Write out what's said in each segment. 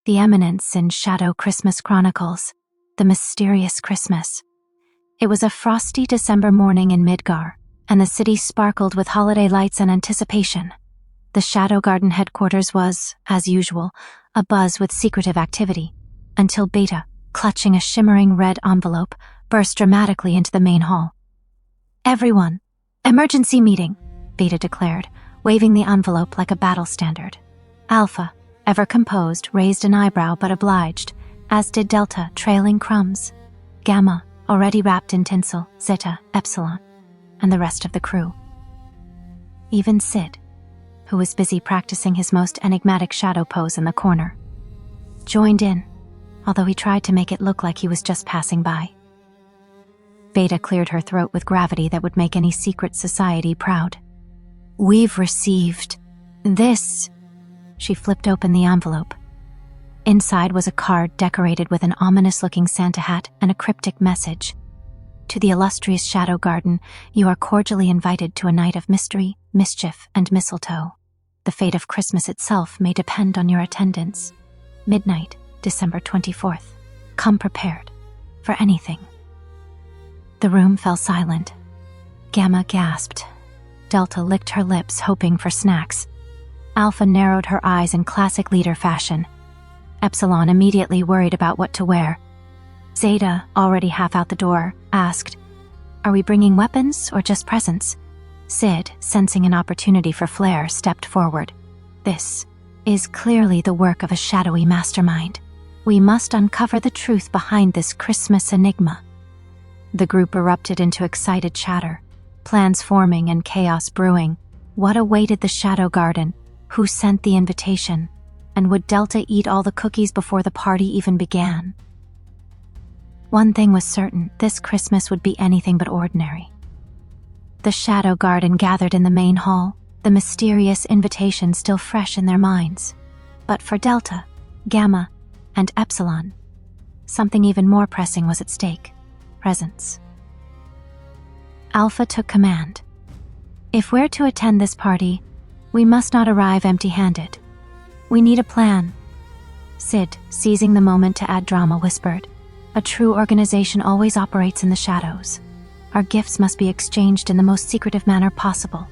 The Eminence in Christmas Chronicles, the mysterious Christmas. It was a frosty December morning in Midgar, and the city sparkled with holiday lights and anticipation. The Shadow Garden headquarters was, as usual, abuzz with secretive activity, until Beta, clutching a shimmering red envelope, burst dramatically into the main hall. "Everyone, emergency meeting," Beta declared, waving the envelope like a battle standard. Alpha, ever composed, raised an eyebrow but obliged, as did Delta, trailing crumbs. Gamma, already wrapped in tinsel, Zeta, Epsilon, and the rest of the crew. Even Sid, who was busy practicing his most enigmatic shadow pose in the corner, joined in, although he tried to make it look like he was just passing by. Beta cleared her throat with gravity that would make any secret society proud. "We've received this." She flipped open the envelope. Inside was a card decorated with an ominous-looking Santa hat and a cryptic message. "To the illustrious Shadow Garden, you are cordially invited to a night of mystery, mischief, and mistletoe. The fate of Christmas itself may depend on your attendance. Midnight, December 24th. Come prepared for anything." The room fell silent. Gamma gasped. Delta licked her lips, hoping for snacks. Alpha narrowed her eyes in classic leader fashion. Epsilon, immediately worried about what to wear. Zeta, already half out the door, asked, "Are we bringing weapons or just presents?" Sid, sensing an opportunity for flair, stepped forward. "This is clearly the work of a shadowy mastermind. We must uncover the truth behind this Christmas enigma." The group erupted into excited chatter, plans forming and chaos brewing. What awaited the Shadow Garden? Who sent the invitation? And would Delta eat all the cookies before the party even began? One thing was certain, this Christmas would be anything but ordinary. The Shadow Garden gathered in the main hall, the mysterious invitation still fresh in their minds. But for Delta, Gamma, and Epsilon, something even more pressing was at stake: presents. Alpha took command. "If we're to attend this party, we must not arrive empty-handed. We need a plan." Sid, seizing the moment to add drama, whispered, "A true organization always operates in the shadows. Our gifts must be exchanged in the most secretive manner possible,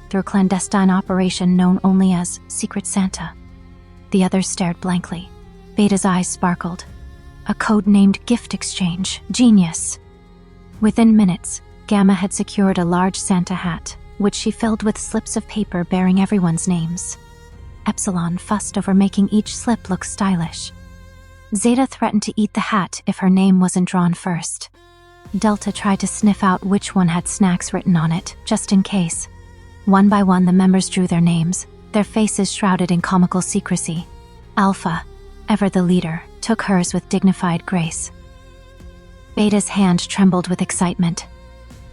through a clandestine operation known only as Secret Santa." The others stared blankly. Beta's eyes sparkled. A code-named gift exchange. Genius. Within minutes, Gamma had secured a large Santa hat, which she filled with slips of paper bearing everyone's names. Epsilon fussed over making each slip look stylish. Zeta threatened to eat the hat if her name wasn't drawn first. Delta tried to sniff out which one had snacks written on it, just in case. One by one, the members drew their names, their faces shrouded in comical secrecy. Alpha, ever the leader, took hers with dignified grace. Beta's hand trembled with excitement.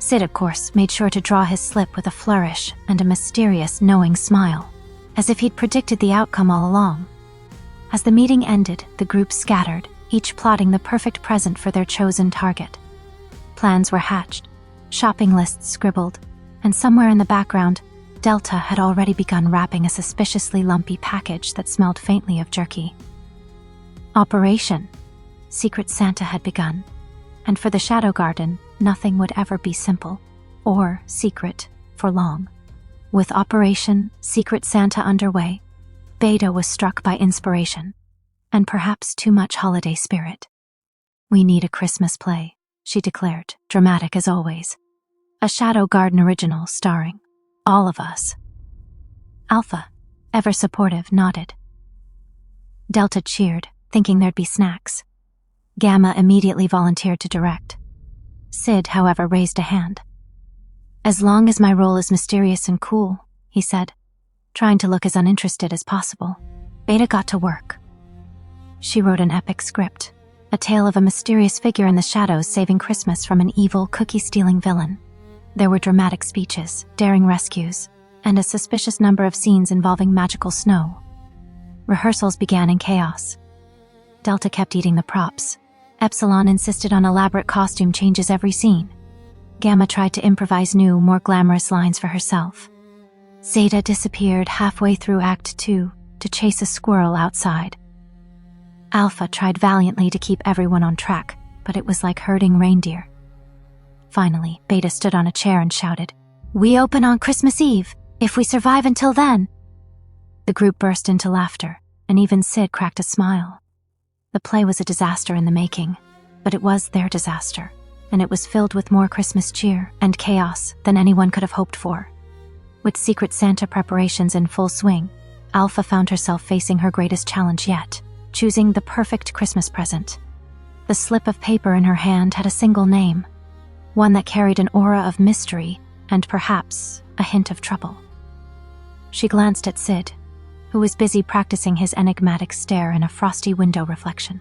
Sid, of course, made sure to draw his slip with a flourish and a mysterious, knowing smile, as if he'd predicted the outcome all along. As the meeting ended, the group scattered, each plotting the perfect present for their chosen target. Plans were hatched, shopping lists scribbled, and somewhere in the background, Delta had already begun wrapping a suspiciously lumpy package that smelled faintly of jerky. Operation Secret Santa had begun, and for the Shadow Garden, nothing would ever be simple or secret for long. With Operation Secret Santa underway, Beta was struck by inspiration, and perhaps too much holiday spirit. "We need a Christmas play," she declared, dramatic as always. "A Shadow Garden original starring all of us." Alpha, ever supportive, nodded. Delta cheered, thinking there'd be snacks. Gamma immediately volunteered to direct. Sid, however, raised a hand. "As long as my role is mysterious and cool," he said, trying to look as uninterested as possible. Beta got to work. She wrote an epic script, a tale of a mysterious figure in the shadows saving Christmas from an evil, cookie-stealing villain. There were dramatic speeches, daring rescues, and a suspicious number of scenes involving magical snow. Rehearsals began in chaos. Delta kept eating the props. Epsilon insisted on elaborate costume changes every scene. Gamma tried to improvise new, more glamorous lines for herself. Zeta disappeared halfway through Act 2 to chase a squirrel outside. Alpha tried valiantly to keep everyone on track, but it was like herding reindeer. Finally, Beta stood on a chair and shouted, "We open on Christmas Eve, if we survive until then." The group burst into laughter, and even Sid cracked a smile. The play was a disaster in the making, but it was their disaster, and it was filled with more Christmas cheer and chaos than anyone could have hoped for. With Secret Santa preparations in full swing, Alpha found herself facing her greatest challenge yet, choosing the perfect Christmas present. The slip of paper in her hand had a single name, one that carried an aura of mystery and perhaps a hint of trouble. She glanced at Sid, who was busy practicing his enigmatic stare in a frosty window reflection.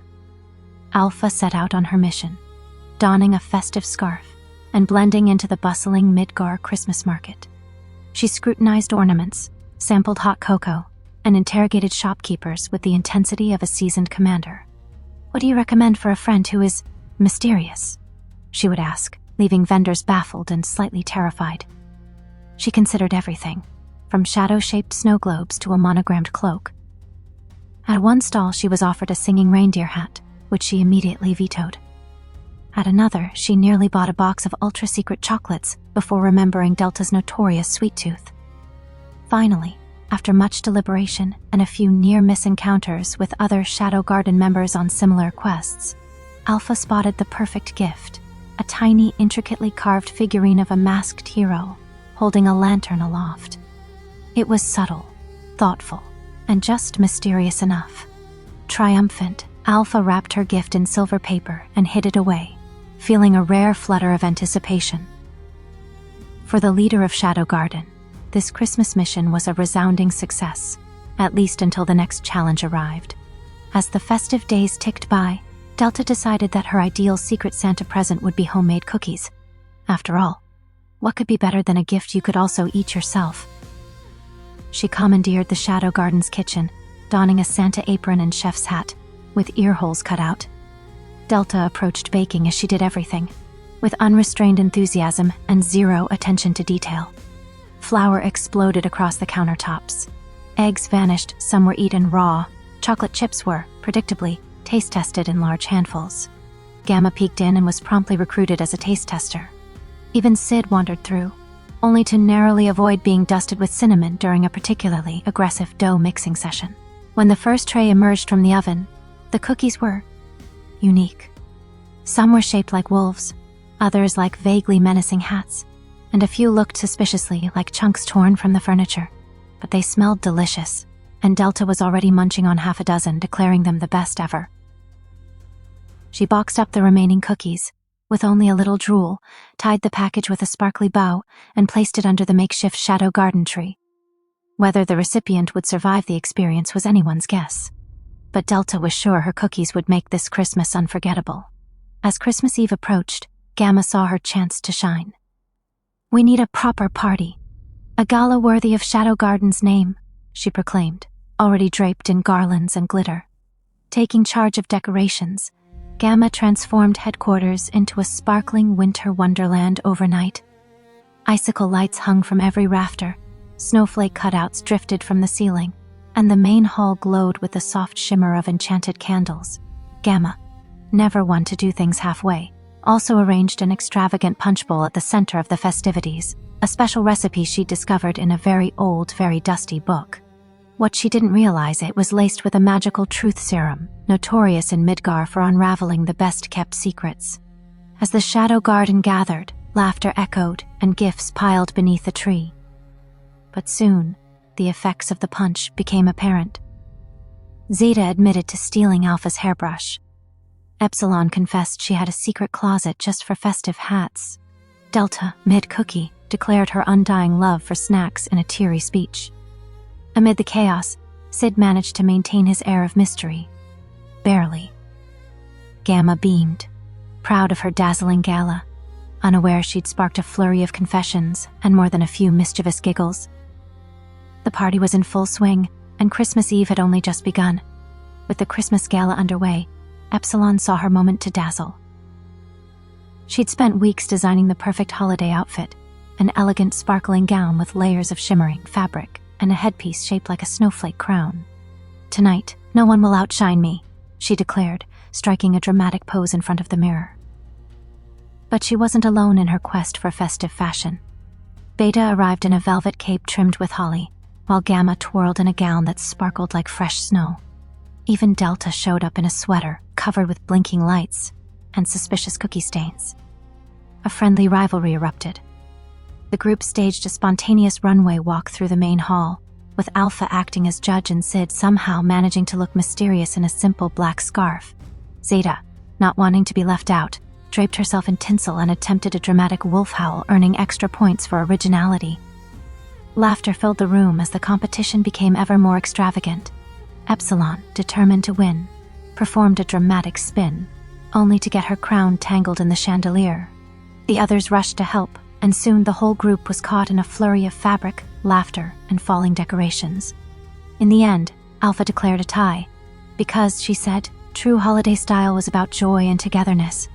Alpha set out on her mission, donning a festive scarf and blending into the bustling Midgar Christmas market. She scrutinized ornaments, sampled hot cocoa, and interrogated shopkeepers with the intensity of a seasoned commander. "What do you recommend for a friend who is mysterious?" she would ask, leaving vendors baffled and slightly terrified. She considered everything, from shadow-shaped snow globes to a monogrammed cloak. At one stall, she was offered a singing reindeer hat, which she immediately vetoed. At another, she nearly bought a box of ultra-secret chocolates before remembering Delta's notorious sweet tooth. Finally, after much deliberation and a few near-miss encounters with other Shadow Garden members on similar quests, Alpha spotted the perfect gift, a tiny, intricately carved figurine of a masked hero holding a lantern aloft. It was subtle, thoughtful, and just mysterious enough. Triumphant, Alpha wrapped her gift in silver paper and hid it away, feeling a rare flutter of anticipation. For the leader of Shadow Garden, this Christmas mission was a resounding success, at least until the next challenge arrived. As the festive days ticked by, Delta decided that her ideal Secret Santa present would be homemade cookies. After all, what could be better than a gift you could also eat yourself? She commandeered the Shadow Garden's kitchen, donning a Santa apron and chef's hat, with ear holes cut out. Delta approached baking as she did everything, with unrestrained enthusiasm and zero attention to detail. Flour exploded across the countertops. Eggs vanished, some were eaten raw. Chocolate chips were, predictably, taste-tested in large handfuls. Gamma peeked in and was promptly recruited as a taste tester. Even Sid wandered through, only to narrowly avoid being dusted with cinnamon during a particularly aggressive dough mixing session. When the first tray emerged from the oven, the cookies were unique. Some were shaped like wolves, others like vaguely menacing hats, and a few looked suspiciously like chunks torn from the furniture. But they smelled delicious, and Delta was already munching on half a dozen, declaring them the best ever. She boxed up the remaining cookies, with only a little drool, tied the package with a sparkly bow, and placed it under the makeshift Shadow Garden tree. Whether the recipient would survive the experience was anyone's guess, but Delta was sure her cookies would make this Christmas unforgettable. As Christmas Eve approached, Gamma saw her chance to shine. "We need a proper party, a gala worthy of Shadow Garden's name," she proclaimed, already draped in garlands and glitter. Taking charge of decorations, Gamma transformed headquarters into a sparkling winter wonderland overnight. Icicle lights hung from every rafter, snowflake cutouts drifted from the ceiling, and the main hall glowed with the soft shimmer of enchanted candles. Gamma, never one to do things halfway, also arranged an extravagant punch bowl at the center of the festivities, a special recipe she discovered in a very old, very dusty book. What she didn't realize, it was laced with a magical truth serum, notorious in Midgar for unraveling the best-kept secrets. As the Shadow Garden gathered, laughter echoed and gifts piled beneath the tree. But soon, the effects of the punch became apparent. Zeta admitted to stealing Alpha's hairbrush. Epsilon confessed she had a secret closet just for festive hats. Delta, mid-cookie, declared her undying love for snacks in a teary speech. Amid the chaos, Sid managed to maintain his air of mystery. Barely. Gamma beamed, proud of her dazzling gala, unaware she'd sparked a flurry of confessions and more than a few mischievous giggles. The party was in full swing, and Christmas Eve had only just begun. With the Christmas gala underway, Epsilon saw her moment to dazzle. She'd spent weeks designing the perfect holiday outfit, an elegant sparkling gown with layers of shimmering fabric and a headpiece shaped like a snowflake crown. "Tonight, no one will outshine me," she declared, striking a dramatic pose in front of the mirror. But she wasn't alone in her quest for festive fashion. Beta arrived in a velvet cape trimmed with holly, while Gamma twirled in a gown that sparkled like fresh snow. Even Delta showed up in a sweater covered with blinking lights and suspicious cookie stains. A friendly rivalry erupted. The group staged a spontaneous runway walk through the main hall, with Alpha acting as judge and Sid somehow managing to look mysterious in a simple black scarf. Zeta, not wanting to be left out, draped herself in tinsel and attempted a dramatic wolf howl, earning extra points for originality. Laughter filled the room as the competition became ever more extravagant. Epsilon, determined to win, performed a dramatic spin, only to get her crown tangled in the chandelier. The others rushed to help, and soon the whole group was caught in a flurry of fabric, laughter, and falling decorations. In the end, Alpha declared a tie, because, she said, true holiday style was about joy and togetherness.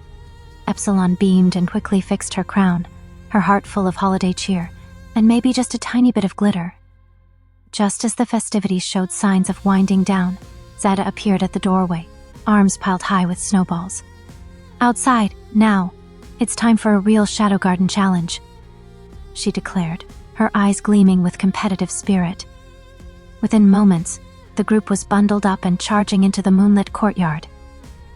Epsilon beamed and quickly fixed her crown, her heart full of holiday cheer, and maybe just a tiny bit of glitter. Just as the festivities showed signs of winding down, Zeta appeared at the doorway, arms piled high with snowballs. "Outside, now. It's time for a real Shadow Garden challenge," she declared, her eyes gleaming with competitive spirit. Within moments, the group was bundled up and charging into the moonlit courtyard.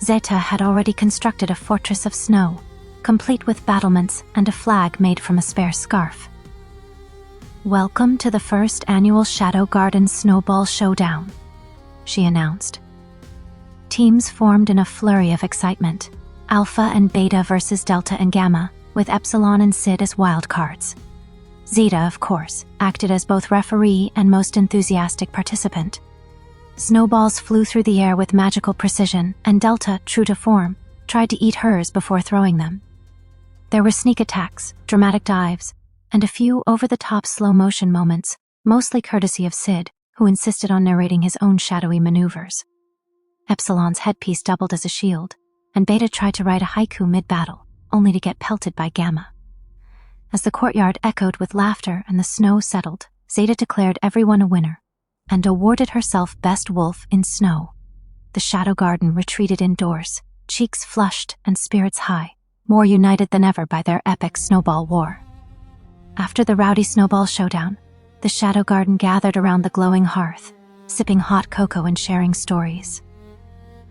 Zeta had already constructed a fortress of snow, complete with battlements and a flag made from a spare scarf. "Welcome to the first annual Shadow Garden Snowball Showdown," she announced. Teams formed in a flurry of excitement. Alpha and Beta versus Delta and Gamma, with Epsilon and Sid as wildcards. Zeta, of course, acted as both referee and most enthusiastic participant. Snowballs flew through the air with magical precision, and Delta, true to form, tried to eat hers before throwing them. There were sneak attacks, dramatic dives, and a few over-the-top slow-motion moments, mostly courtesy of Sid, who insisted on narrating his own shadowy maneuvers. Epsilon's headpiece doubled as a shield, and Beta tried to write a haiku mid-battle, only to get pelted by Gamma. As the courtyard echoed with laughter and the snow settled, Zeta declared everyone a winner, and awarded herself Best Wolf in Snow. The Shadow Garden retreated indoors, cheeks flushed and spirits high, more united than ever by their epic snowball war. After the rowdy snowball showdown, the Shadow Garden gathered around the glowing hearth, sipping hot cocoa and sharing stories.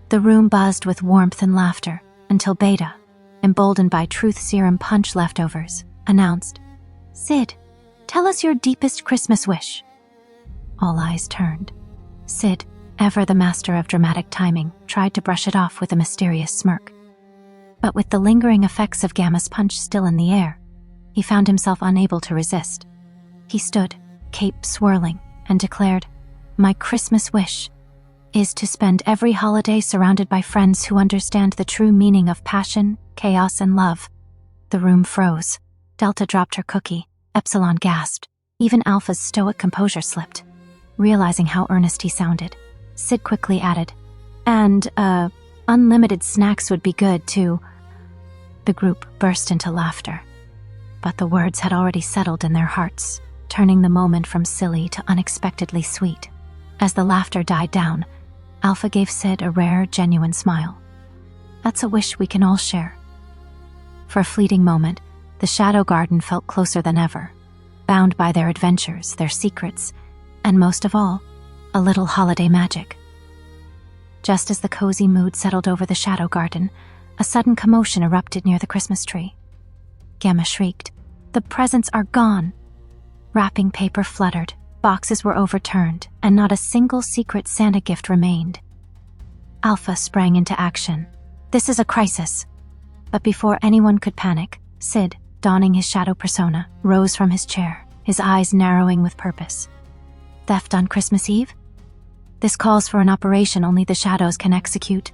The room buzzed with warmth and laughter until Beta, emboldened by truth serum punch leftovers, announced, "Sid, tell us your deepest Christmas wish." All eyes turned. Sid, ever the master of dramatic timing, tried to brush it off with a mysterious smirk. But with the lingering effects of Gamma's punch still in the air, he found himself unable to resist. He stood, cape swirling, and declared, "My Christmas wish is to spend every holiday surrounded by friends who understand the true meaning of passion, chaos, and love." The room froze. Delta dropped her cookie. Epsilon gasped. Even Alpha's stoic composure slipped. Realizing how earnest he sounded, Sid quickly added, "And, unlimited snacks would be good, too." The group burst into laughter. But the words had already settled in their hearts, turning the moment from silly to unexpectedly sweet. As the laughter died down, Alpha gave Sid a rare, genuine smile. "That's a wish we can all share." For a fleeting moment, the Shadow Garden felt closer than ever, bound by their adventures, their secrets, and most of all, a little holiday magic. Just as the cozy mood settled over the Shadow Garden, a sudden commotion erupted near the Christmas tree. Gamma shrieked, "The presents are gone!" Wrapping paper fluttered, boxes were overturned, and not a single secret Santa gift remained. Alpha sprang into action. "This is a crisis." But before anyone could panic, Sid, donning his shadow persona, rose from his chair, his eyes narrowing with purpose. "Theft on Christmas Eve? This calls for an operation only the shadows can execute."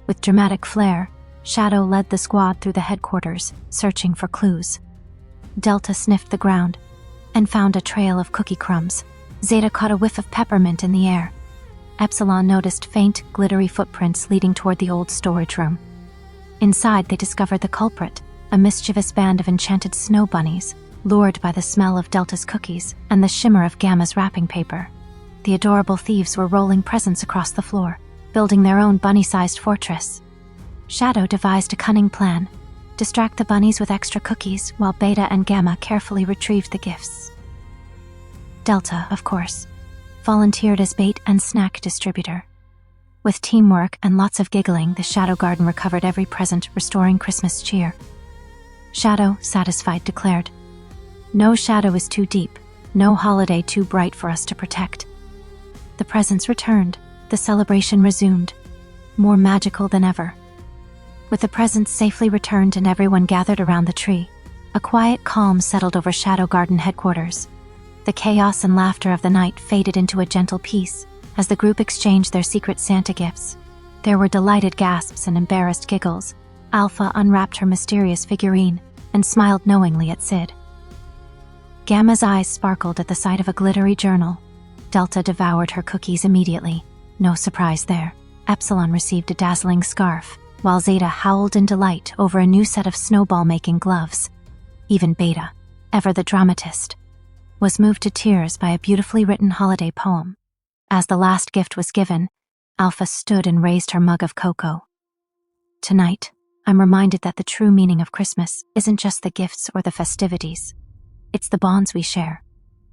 With dramatic flair, Shadow led the squad through the headquarters, searching for clues. Delta sniffed the ground and found a trail of cookie crumbs. Zeta caught a whiff of peppermint in the air. Epsilon noticed faint, glittery footprints leading toward the old storage room. Inside, they discovered the culprit, a mischievous band of enchanted snow bunnies, lured by the smell of Delta's cookies and the shimmer of Gamma's wrapping paper. The adorable thieves were rolling presents across the floor, building their own bunny-sized fortress. Shadow devised a cunning plan: distract the bunnies with extra cookies while Beta and Gamma carefully retrieved the gifts. Delta, of course, volunteered as bait and snack distributor. With teamwork and lots of giggling, the Shadow Garden recovered every present, restoring Christmas cheer. Shadow, satisfied, declared, "No shadow is too deep, no holiday too bright for us to protect." The presents returned, the celebration resumed, more magical than ever. With the presents safely returned and everyone gathered around the tree, a quiet calm settled over Shadow Garden headquarters. The chaos and laughter of the night faded into a gentle peace as the group exchanged their secret Santa gifts. There were delighted gasps and embarrassed giggles. Alpha unwrapped her mysterious figurine and smiled knowingly at Sid. Gamma's eyes sparkled at the sight of a glittery journal. Delta devoured her cookies immediately. No surprise there. Epsilon received a dazzling scarf, while Zeta howled in delight over a new set of snowball-making gloves. Even Beta, ever the dramatist, was moved to tears by a beautifully written holiday poem. As the last gift was given, Alpha stood and raised her mug of cocoa. "Tonight, I'm reminded that the true meaning of Christmas isn't just the gifts or the festivities. It's the bonds we share,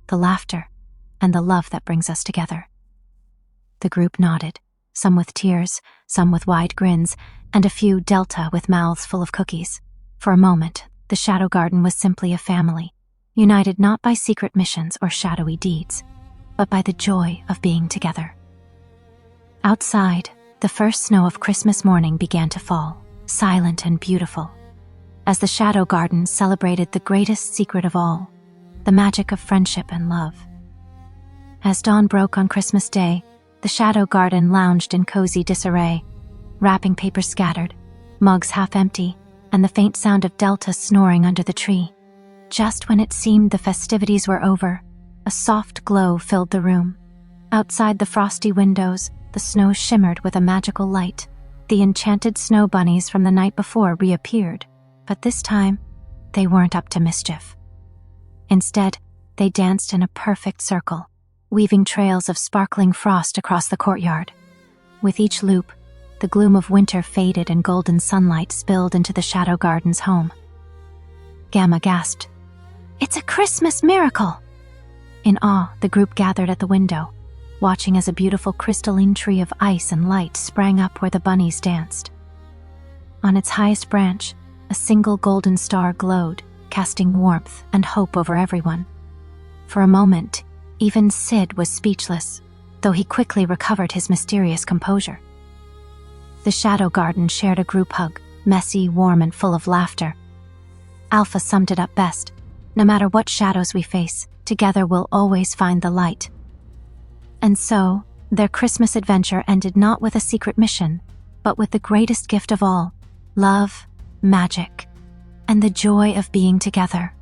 the laughter, and the love that brings us together." The group nodded, some with tears, some with wide grins, and a few Delta with mouths full of cookies. For a moment, the Shadow Garden was simply a family, united not by secret missions or shadowy deeds, but by the joy of being together. Outside, the first snow of Christmas morning began to fall, silent and beautiful, as the Shadow Garden celebrated the greatest secret of all, the magic of friendship and love. As dawn broke on Christmas Day, the Shadow Garden lounged in cozy disarray, wrapping paper scattered, mugs half empty, and the faint sound of Delta snoring under the tree. Just when it seemed the festivities were over, a soft glow filled the room. Outside the frosty windows, the snow shimmered with a magical light. The enchanted snow bunnies from the night before reappeared, but this time, they weren't up to mischief. Instead, they danced in a perfect circle, weaving trails of sparkling frost across the courtyard. With each loop, the gloom of winter faded and golden sunlight spilled into the Shadow Garden's home. Gamma gasped, "It's a Christmas miracle!" In awe, the group gathered at the window, watching as a beautiful crystalline tree of ice and light sprang up where the bunnies danced. On its highest branch, a single golden star glowed, casting warmth and hope over everyone. For a moment, even Sid was speechless, though he quickly recovered his mysterious composure. The Shadow Garden shared a group hug, messy, warm, and full of laughter. Alpha summed it up best: "No matter what shadows we face, together we'll always find the light." And so, their Christmas adventure ended not with a secret mission, but with the greatest gift of all: love, magic, and the joy of being together.